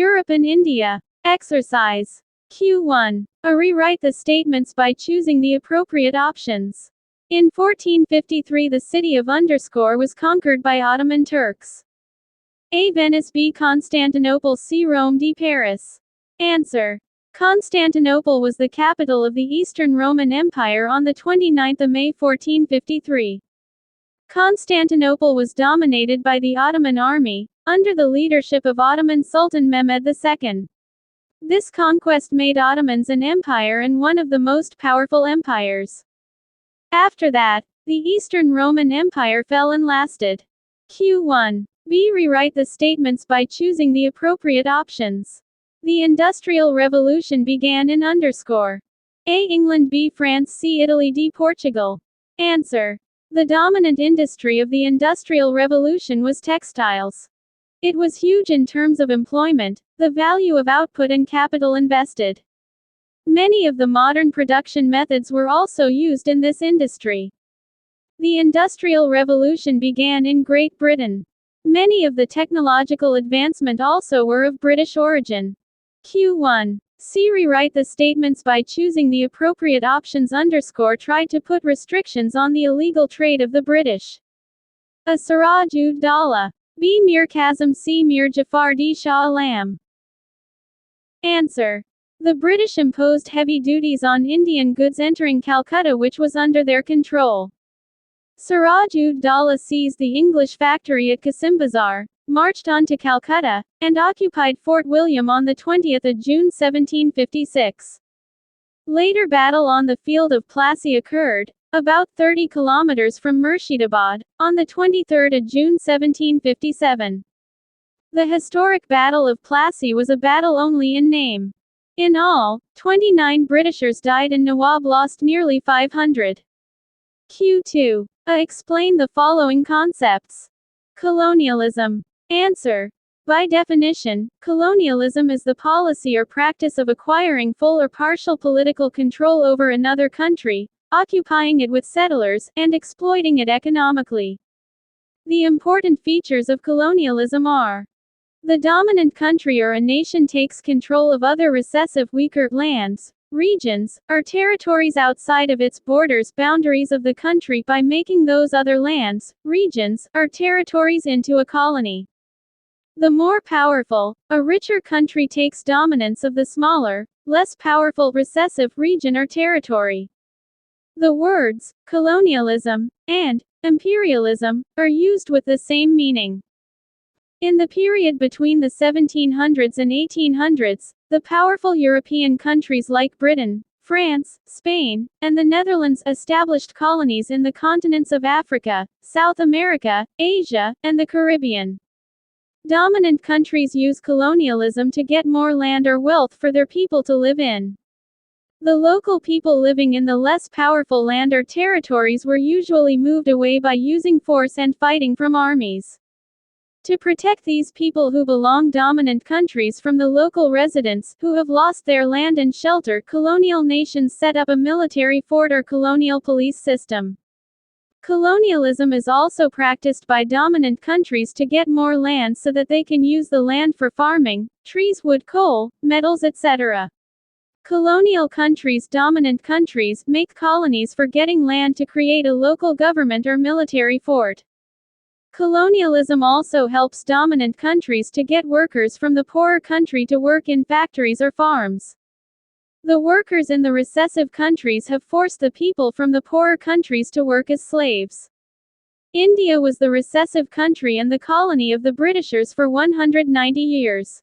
Europe and India. Exercise. Q1. Rewrite the statements by choosing the appropriate options. In 1453 the city of was conquered by Ottoman Turks. A. Venice. B. Constantinople. C. Rome. D. Paris. Answer. Constantinople was the capital of the Eastern Roman Empire on the 29th of May 1453. Constantinople was dominated by the Ottoman army, under the leadership of Ottoman Sultan Mehmed II. This conquest made Ottomans an empire and one of the most powerful empires. After that, the Eastern Roman Empire fell and lasted. Q1. B. Rewrite the statements by choosing the appropriate options. The Industrial Revolution began in A. England. B. France. C. Italy. D. Portugal. Answer. The dominant industry of the Industrial Revolution was textiles. It was huge in terms of employment, the value of output and capital invested. Many of the modern production methods were also used in this industry. The Industrial Revolution began in Great Britain. Many of the technological advancement also were of British origin. Q1. C. Rewrite the statements by choosing the appropriate options. Tried to put restrictions on the illegal trade of the British. A. Siraj ud Dawla. B. Mir Kazim. C. Mir Jafar. D. Shah Alam. Answer. The British imposed heavy duties on Indian goods entering Calcutta which was under their control. Siraj ud Dawla seized the English factory at Qasim Bazar, marched on to Calcutta, and occupied Fort William on 20 June 1756. Later battle on the field of Plassey occurred, about 30 kilometers from Murshidabad, on 23 June 1757. The historic Battle of Plassey was a battle only in name. In all, 29 Britishers died and Nawab lost nearly 500. Q2. Explain the following concepts. Colonialism. Answer. By definition, colonialism is the policy or practice of acquiring full or partial political control over another country, occupying it with settlers, and exploiting it economically. The important features of colonialism are: the dominant country or a nation takes control of other recessive, weaker lands, regions, or territories outside of its borders, boundaries of the country by making those other lands, regions, or territories into a colony. The more powerful, a richer country takes dominance of the smaller, less powerful recessive region or territory. The words colonialism and imperialism are used with the same meaning. In the period between the 1700s and 1800s, the powerful European countries like Britain, France, Spain, and the Netherlands established colonies in the continents of Africa, South America, Asia, and the Caribbean. Dominant countries use colonialism to get more land or wealth for their people to live in. The local people living in the less powerful land or territories were usually moved away by using force and fighting from armies. To protect these people who belong dominant countries from the local residents who have lost their land and shelter, colonial nations set up a military fort or colonial police system. Colonialism is also practiced by dominant countries to get more land so that they can use the land for farming, trees, wood, coal, metals, etc. Colonial countries, dominant countries, make colonies for getting land to create a local government or military fort. Colonialism also helps dominant countries to get workers from the poorer country to work in factories or farms. The workers in the recessive countries have forced the people from the poorer countries to work as slaves. India was the recessive country and the colony of the Britishers for 190 years.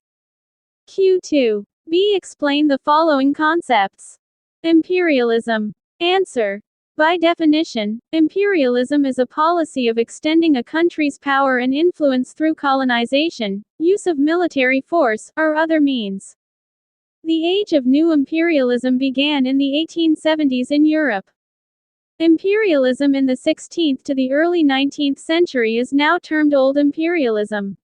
Q2. B. Explain the following concepts. Imperialism. Answer. By definition, imperialism is a policy of extending a country's power and influence through colonization, use of military force, or other means. The age of new imperialism began in the 1870s in Europe. Imperialism in the 16th to the early 19th century is now termed Old Imperialism.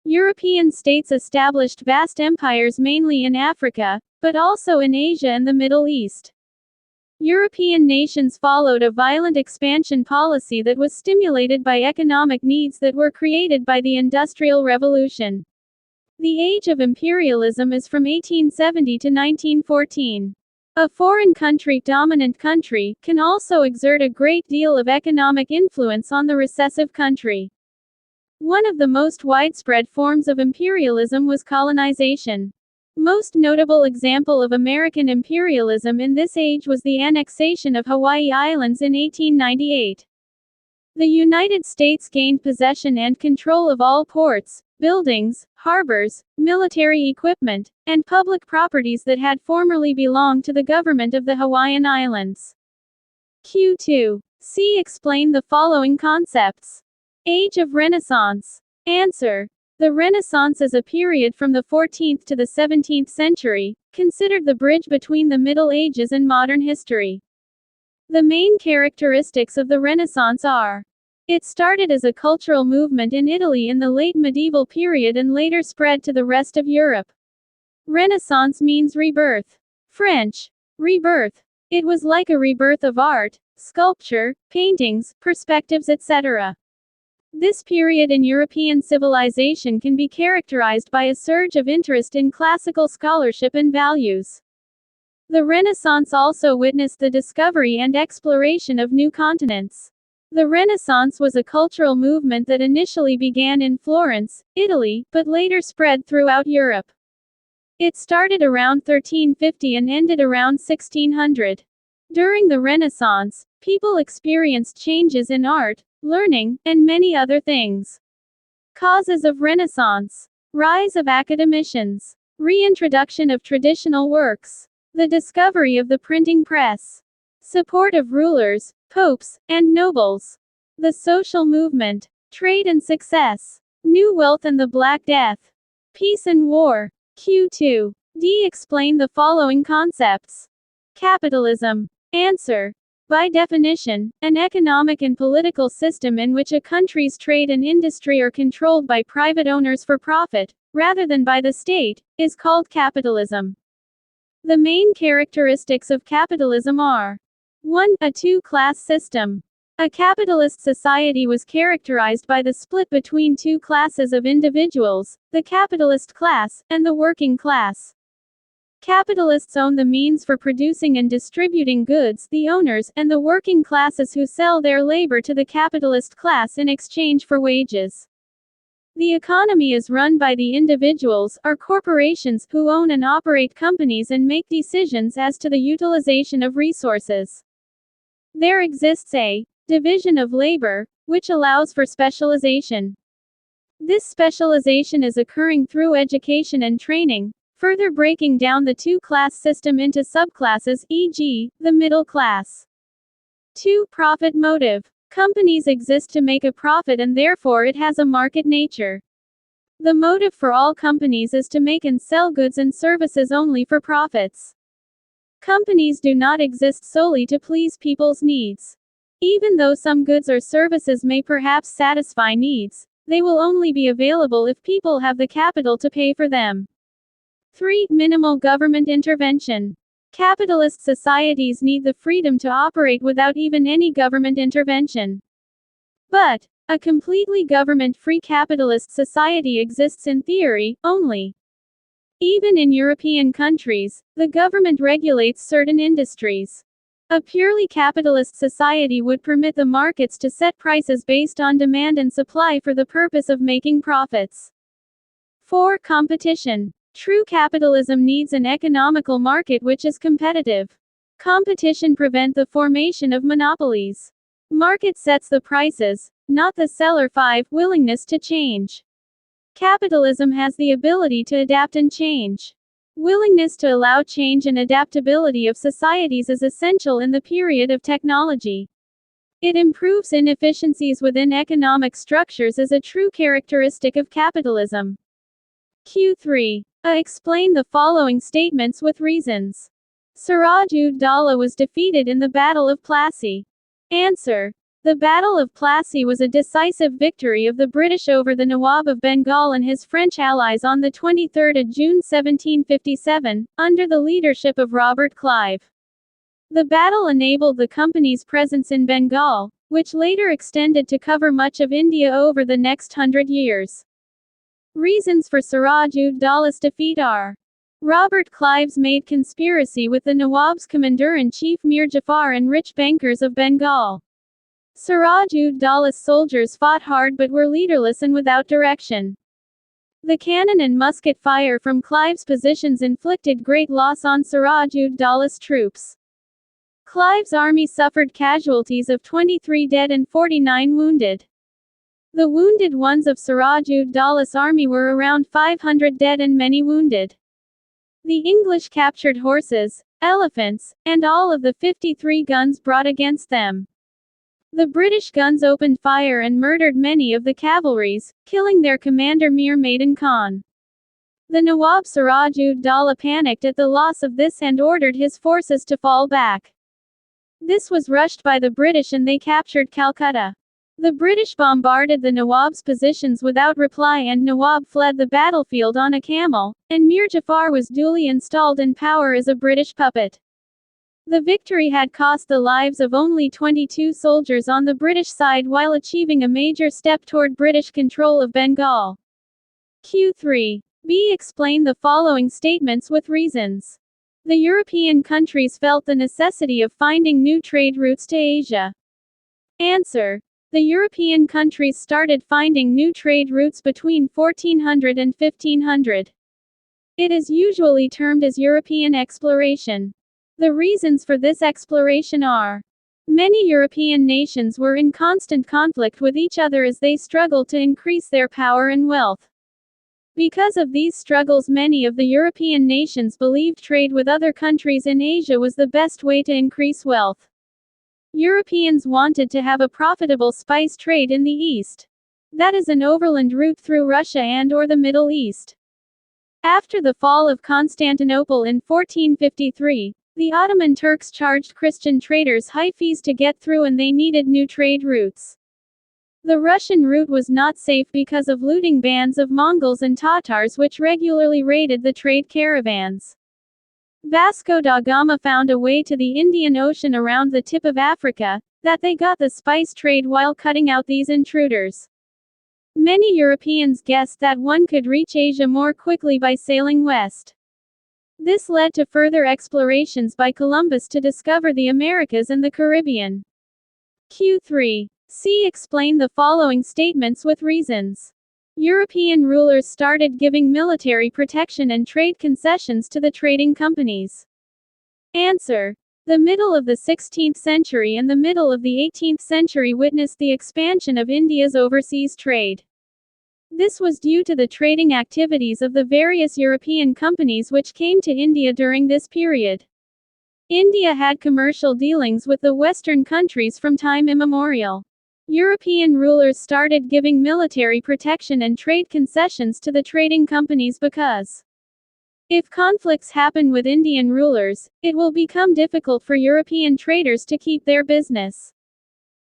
European states established vast empires mainly in Africa, but also in Asia and the Middle East. European nations followed a violent expansion policy that was stimulated by economic needs that were created by the Industrial Revolution. The age of imperialism is from 1870 to 1914. A foreign country, dominant country, can also exert a great deal of economic influence on the recessive country. One of the most widespread forms of imperialism was colonization. Most notable example of American imperialism in this age was the annexation of Hawaii Islands in 1898. The United States gained possession and control of all ports, buildings, harbors, military equipment, and public properties that had formerly belonged to the government of the Hawaiian Islands. Q2. C. Explain the following concepts. Age of Renaissance. Answer. The Renaissance is a period from the 14th to the 17th century, considered the bridge between the Middle Ages and modern history. The main characteristics of the Renaissance are: it started as a cultural movement in Italy in the late medieval period and later spread to the rest of Europe. Renaissance means rebirth. French. Rebirth. It was like a rebirth of art, sculpture, paintings, perspectives, etc. This period in European civilization can be characterized by a surge of interest in classical scholarship and values. The Renaissance also witnessed the discovery and exploration of new continents. The Renaissance was a cultural movement that initially began in Florence, Italy, but later spread throughout Europe. It started around 1350 and ended around 1600. During the Renaissance, people experienced changes in art, learning, and many other things. Causes of Renaissance: rise of academicians, reintroduction of traditional works, the discovery of the printing press, support of rulers, popes, and nobles, the social movement, trade and success, new wealth and the Black Death, peace and war. Q2. D. Explain the following concepts. Capitalism. Answer. By definition, an economic and political system in which a country's trade and industry are controlled by private owners for profit, rather than by the state, is called capitalism. The main characteristics of capitalism are: 1. A two-class system. A capitalist society was characterized by the split between two classes of individuals, the capitalist class, and the working class. Capitalists own the means for producing and distributing goods, the owners, and the working classes who sell their labor to the capitalist class in exchange for wages. The economy is run by the individuals, or corporations, who own and operate companies and make decisions as to the utilization of resources. There exists a division of labor, which allows for specialization. This specialization is occurring through education and training, further breaking down the two-class system into subclasses, e.g., the middle class. 2. Profit motive. Companies exist to make a profit and therefore it has a market nature. The motive for all companies is to make and sell goods and services only for profits. Companies do not exist solely to please people's needs. Even though some goods or services may perhaps satisfy needs, they will only be available if people have the capital to pay for them. 3. Minimal government intervention. Capitalist societies need the freedom to operate without even any government intervention. But a completely government-free capitalist society exists in theory only. Even in European countries, the government regulates certain industries. A purely capitalist society would permit the markets to set prices based on demand and supply for the purpose of making profits. 4. Competition. True capitalism needs an economical market which is competitive. Competition prevents the formation of monopolies. Market sets the prices, not the seller. 5. Willingness to change. Capitalism has the ability to adapt and change. Willingness to allow change and adaptability of societies is essential in the period of technology. It improves inefficiencies within economic structures as a true characteristic of capitalism. Q3. Explain the following statements with reasons. Siraj-ud-Daulah was defeated in the Battle of Plassey. Answer. The Battle of Plassey was a decisive victory of the British over the Nawab of Bengal and his French allies on 23 June 1757, under the leadership of Robert Clive. The battle enabled the company's presence in Bengal, which later extended to cover much of India over the next 100 years. Reasons for Siraj-ud-Daulla's defeat are: Robert Clive's made conspiracy with the Nawab's commander-in-chief Mir Jafar and rich bankers of Bengal. Siraj-ud-Daulla's soldiers fought hard but were leaderless and without direction. The cannon and musket fire from Clive's positions inflicted great loss on Siraj-ud-Daulla's troops. Clive's army suffered casualties of 23 dead and 49 wounded. The wounded ones of Siraj-ud-Daulla's army were around 500 dead and many wounded. The English captured horses, elephants, and all of the 53 guns brought against them. The British guns opened fire and murdered many of the cavalries, killing their commander Mir Maidan Khan. The Nawab Siraj-ud-Daula panicked at the loss of this and ordered his forces to fall back. This was rushed by the British and they captured Calcutta. The British bombarded the Nawab's positions without reply and Nawab fled the battlefield on a camel, and Mir Jafar was duly installed in power as a British puppet. The victory had cost the lives of only 22 soldiers on the British side while achieving a major step toward British control of Bengal. Q3. B. Explain the following statements with reasons. The European countries felt the necessity of finding new trade routes to Asia. Answer. The European countries started finding new trade routes between 1400 and 1500. It is usually termed as European exploration. The reasons for this exploration are: many European nations were in constant conflict with each other as they struggled to increase their power and wealth. Because of these struggles, many of the European nations believed trade with other countries in Asia was the best way to increase wealth. Europeans wanted to have a profitable spice trade in the East. That is an overland route through Russia and/or the Middle East. After the fall of Constantinople in 1453, the Ottoman Turks charged Christian traders high fees to get through and they needed new trade routes. The Russian route was not safe because of looting bands of Mongols and Tatars which regularly raided the trade caravans. Vasco da Gama found a way to the Indian Ocean around the tip of Africa, that they got the spice trade while cutting out these intruders. Many Europeans guessed that one could reach Asia more quickly by sailing west. This led to further explorations by Columbus to discover the Americas and the Caribbean. Q3. C. Explain the following statements with reasons. European rulers started giving military protection and trade concessions to the trading companies. Answer. The middle of the 16th century and the middle of the 18th century witnessed the expansion of India's overseas trade. This was due to the trading activities of the various European companies which came to India during this period. India had commercial dealings with the Western countries from time immemorial. European rulers started giving military protection and trade concessions to the trading companies because if conflicts happen with Indian rulers, it will become difficult for European traders to keep their business.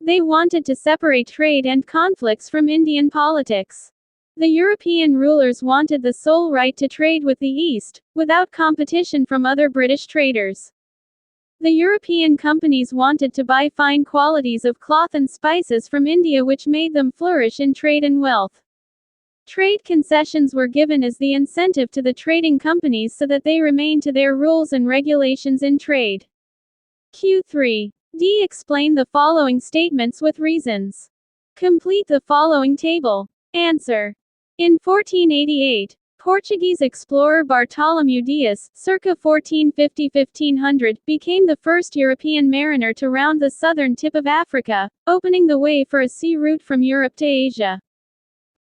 They wanted to separate trade and conflicts from Indian politics. The European rulers wanted the sole right to trade with the East, without competition from other British traders. The European companies wanted to buy fine qualities of cloth and spices from India which made them flourish in trade and wealth. Trade concessions were given as the incentive to the trading companies so that they remained to their rules and regulations in trade. Q3. D. Explain the following statements with reasons. Complete the following table. Answer. In 1488, Portuguese explorer Bartolomeu Dias, circa 1450–1500, became the first European mariner to round the southern tip of Africa, opening the way for a sea route from Europe to Asia.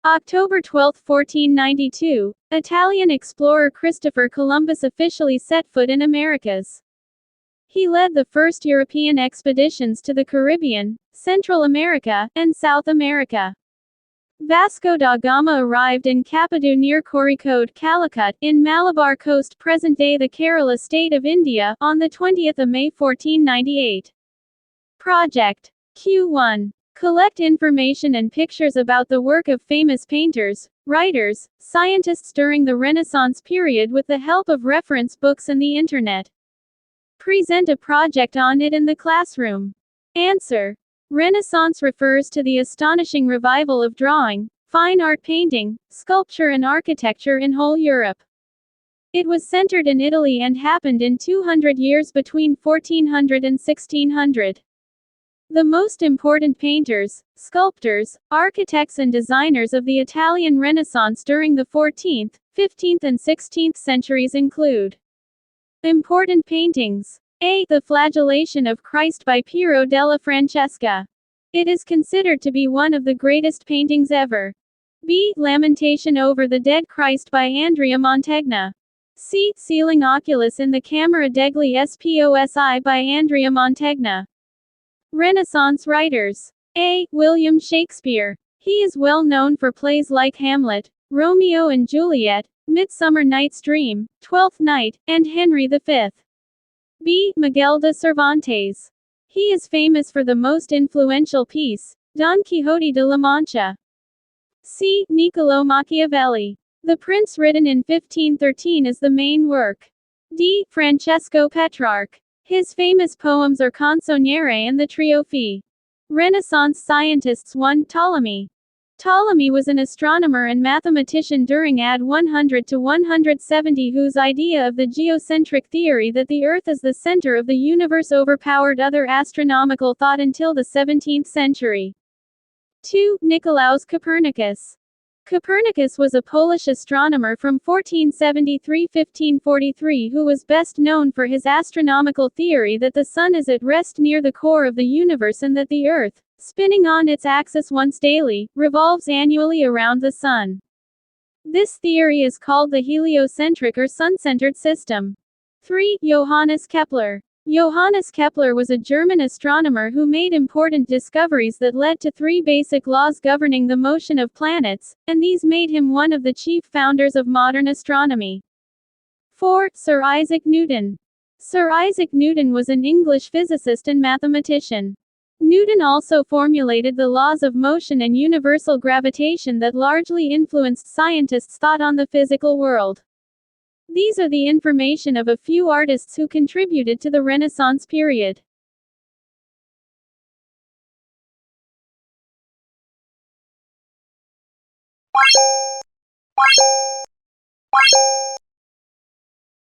October 12, 1492, Italian explorer Christopher Columbus officially set foot in Americas. He led the first European expeditions to the Caribbean, Central America, and South America. Vasco da Gama arrived in Kapadu near Kozhikode, Calicut, in Malabar Coast, present-day the Kerala state of India, on the 20th of May 1498. Project Q1. Collect information and pictures about the work of famous painters, writers, scientists during the Renaissance period with the help of reference books and the Internet. Present a project on it in the classroom. Answer. Renaissance refers to the astonishing revival of drawing, fine art painting, sculpture and architecture in whole Europe. It was centered in Italy and happened in 200 years between 1400 and 1600. The most important painters, sculptors, architects and designers of the Italian Renaissance during the 14th, 15th and 16th centuries include important paintings. A. The Flagellation of Christ by Piero della Francesca. It is considered to be one of the greatest paintings ever. B. Lamentation over the Dead Christ by Andrea Mantegna. C. Sealing Oculus in the Camera degli Sposi by Andrea Mantegna. Renaissance writers. A. William Shakespeare. He is well known for plays like Hamlet, Romeo and Juliet, Midsummer Night's Dream, Twelfth Night, and Henry V. B. Miguel de Cervantes. He is famous for the most influential piece, Don Quixote de la Mancha. C. Niccolò Machiavelli. The Prince, written in 1513, is the main work. D. Francesco Petrarch. His famous poems are Canzoniere and the Trionfi. Renaissance scientists. 1. Ptolemy. Ptolemy was an astronomer and mathematician during AD 100 to 170 whose idea of the geocentric theory that the Earth is the center of the universe overpowered other astronomical thought until the 17th century. 2. Nicolaus Copernicus. Copernicus was a Polish astronomer from 1473–1543 who was best known for his astronomical theory that the Sun is at rest near the core of the universe and that the Earth, spinning on its axis once daily, revolves annually around the Sun. This theory is called the heliocentric or sun-centered system. 3. Johannes Kepler. Johannes Kepler was a German astronomer who made important discoveries that led to 3 basic laws governing the motion of planets, and these made him one of the chief founders of modern astronomy. 4. Sir Isaac Newton. Sir Isaac Newton was an English physicist and mathematician. Newton also formulated the laws of motion and universal gravitation that largely influenced scientists' thought on the physical world. These are the information of a few artists who contributed to the Renaissance period.